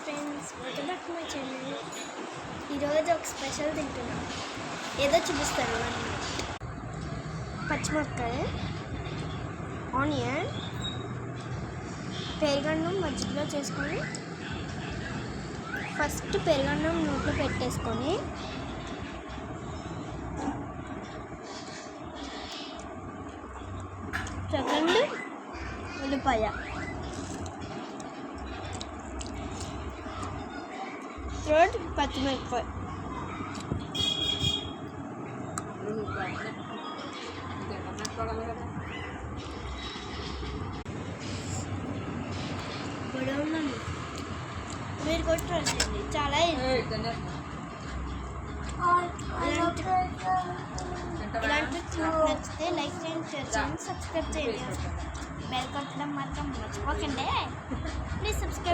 Friends, welcome back to my channel. ఈరోజు ఒక special తింటున్నాం. ఏదో చూపిస్తారు. పచ్చిమిరపకాయ, ఆనియన్, పెరుగన్నం మజ్జిగలో చేసుకొని ఫస్ట్ పెరుగన్నం నూనెలో పెట్టేసుకొని సెకండ్ ఉల్లిపాయ, థర్డ్ పచ్చిమిరపకాయ, మీరు కూడా ట్రై చేయండి, చాలా ఇలాంటి నచ్చితే లైక్ చేయండి, షేర్ చేయండి, సబ్స్క్రైబ్ చేయండి. బెల్ కొట్టడం మాత్రం మర్చిపోకండి. Please subscribe.